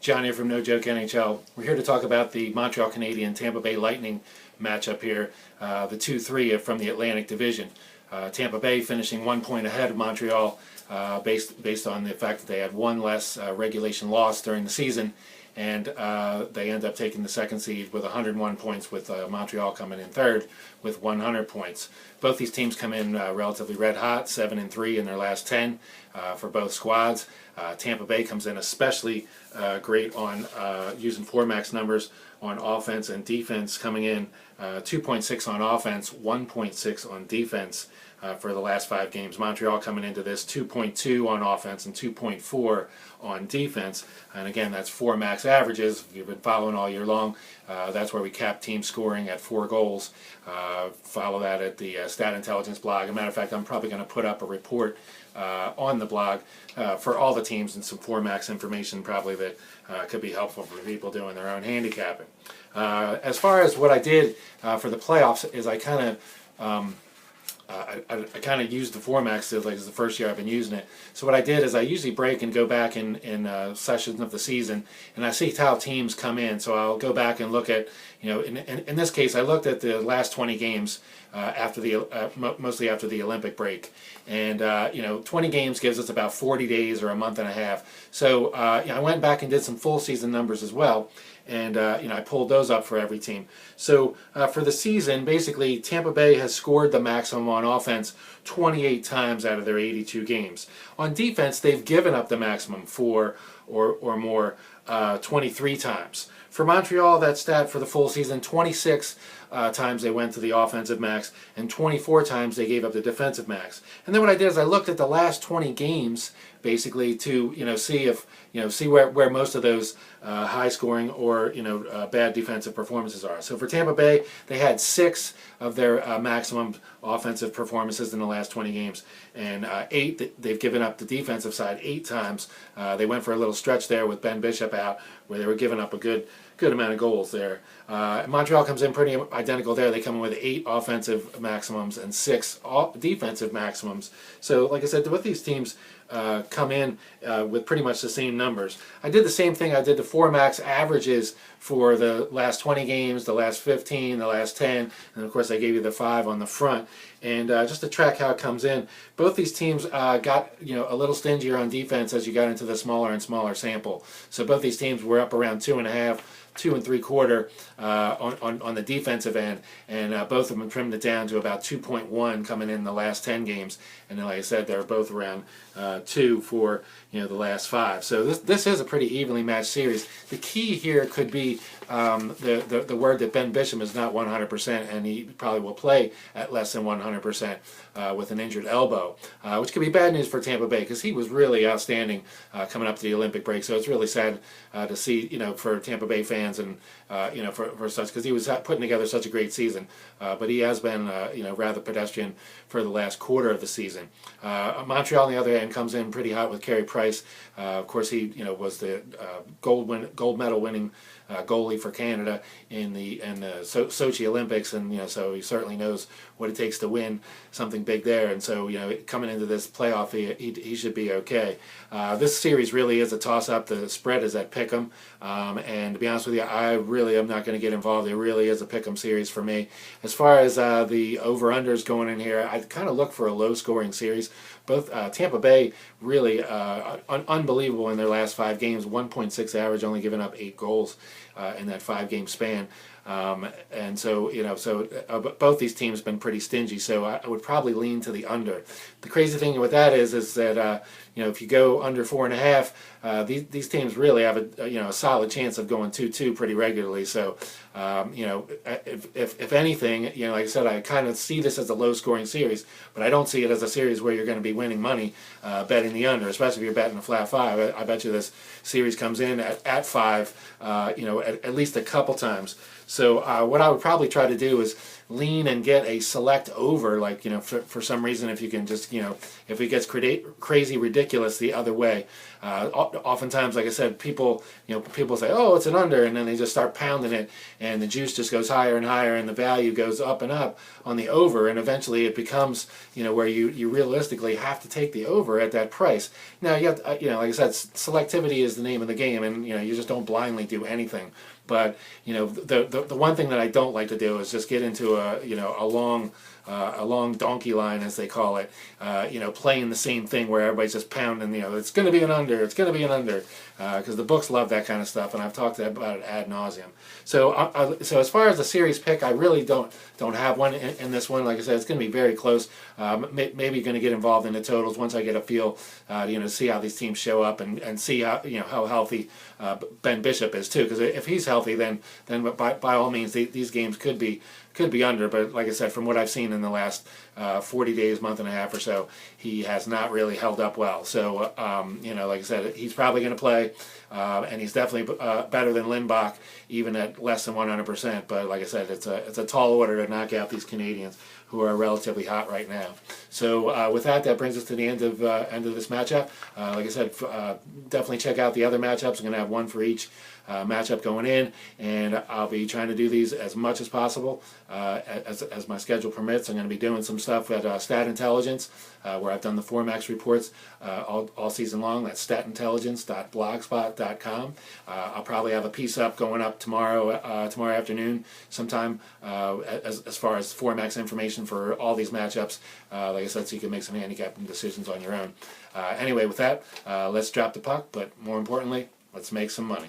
John here from NoJokeNHL. We're here to talk about the Montreal Canadiens Tampa Bay Lightning matchup here, the 2-3 from the Atlantic Division. Tampa Bay finishing 1 point ahead of Montreal based on the fact that they had one less regulation loss during the season, and they end up taking the second seed with 101 points, with Montreal coming in third with 100 points. Both these teams come in relatively red hot, 7-3 in their last 10 for both squads. Tampa Bay comes in especially great on using 4-max numbers on offense and defense, coming in 2.6 on offense, 1.6 on defense for the last 5 games. Montreal coming into this 2.2 on offense and 2.4 on defense. And again, that's 4-max averages. If you've been following all year long, that's where we cap team scoring at 4 goals. Follow that at the Stat Intelligence blog. As a matter of fact, I'm probably going to put up a report on the blog for all the teams and some 4-max information probably that could be helpful for people doing their own handicapping. As far as what I did for the playoffs is I kind of used the 4-max, like it's the first year I've been using it. So what I did is I usually break and go back in sessions of the season, and I see how teams come in. So I'll go back and look at, in this case, I looked at the last 20 games after the mostly after the Olympic break, and 20 games gives us about 40 days or a month and a half. So I went back and did some full season numbers as well, and I pulled those up for every team. So for the season, basically Tampa Bay has scored the maximum on offense 28 times out of their 82 games. On defense, they've given up the maximum 4 or more 23 times. For Montreal, that stat for the full season, 26 times they went to the offensive max, and 24 times they gave up the defensive max. And then what I did is I looked at the last 20 games, basically, to see where most of those high scoring or bad defensive performances are. So for Tampa Bay, they had 6 of their maximum offensive performances in the last 20 games, and 8 they've given up the defensive side 8 times. They went for a little stretch there with Ben Bishop out, where they were giving up a good amount of goals there. Montreal comes in pretty identical there. They come in with 8 offensive maximums and 6 defensive maximums. So like I said, both these teams come in with pretty much the same numbers. I did the same thing. I did the 4-max averages for the last 20 games, the last 15, the last 10, and of course I gave you the 5 on the front. And just to track how it comes in, both these teams got a little stingier on defense as you got into the smaller and smaller sample. So both these teams were up around 2.5, 2 3/4 on the defensive end, and both of them trimmed it down to about 2.1 coming in the last 10 games. And then, like I said, they're both around 2 for the last 5. So this is a pretty evenly matched series. The key here could be the word that Ben Bishop is not 100%, and he probably will play at less than 100% with an injured elbow, which could be bad news for Tampa Bay because he was really outstanding coming up to the Olympic break. So it's really sad to see, for Tampa Bay fans and for such, because he was putting together such a great season, but he has been rather pedestrian for the last quarter of the season. Montreal, on the other hand, comes in pretty hot with Carey Price. Of course, he was the gold medal winning goalie for Canada in the Sochi Olympics, and so he certainly knows what it takes to win something big there. And so coming into this playoff, he should be okay. This series really is a toss-up. The spread is at pick'em, and to be honest with you, I really am not going to get involved. It really is a pick'em series for me. As far as the over-unders going in here, I kind of look for a low-scoring series. Both Tampa Bay really unbelievable in their last 5 games, 1.6 average, only giving up 8 goals in that 5-game span. And so, both these teams have been pretty stingy, so I would probably lean to the under. The crazy thing with that is that, if you go under 4.5, these teams really have a solid chance of going 2-2 pretty regularly. So, if anything, like I said, I kind of see this as a low-scoring series, but I don't see it as a series where you're going to be winning money betting the under, especially if you're betting a flat 5. I bet you this series comes in at 5, at least a couple times. So what I would probably try to do is lean and get a select over, like, for some reason, if you can just, if it gets crazy ridiculous the other way. Oftentimes, like I said, people say, oh, it's an under, and then they just start pounding it, and the juice just goes higher and higher, and the value goes up and up on the over, and eventually it becomes, where you realistically have to take the over at that price. Now, you have to, like I said, selectivity is the name of the game, and you just don't blindly do anything. But the one thing that I don't like to do is just get into a long donkey line, as they call it, playing the same thing where everybody's just pounding, it's going to be an under, it's going to be an under, because the books love that kind of stuff, and I've talked about it ad nauseum. So so as far as the series pick, I really don't have one in this one. Like I said, it's going to be very close. Maybe going to get involved in the totals once I get a feel, see how these teams show up and see how healthy Ben Bishop is too. Because if he's healthy, then by all means these games could be under. But like I said, from what I've seen in the last 40 days, month and a half or so, he has not really held up well. So like I said, he's probably going to play, and he's definitely better than Lindbach, even at less than 100%. But like I said, it's a tall order to knock out these Canadiens, who are relatively hot right now. So with that brings us to the end of this matchup. Like I said, definitely check out the other matchups. I'm going to have one for each matchup going in, and I'll be trying to do these as much as possible as my schedule permits. I'm going to be doing some stuff at Stat Intelligence, where I've done the Formax reports all season long. That's statintelligence.blogspot.com. I'll probably have a piece going up tomorrow afternoon sometime, as far as Formax information for all these matchups. Like I said, so you can make some handicapping decisions on your own. Anyway, with that, let's drop the puck, but more importantly, let's make some money.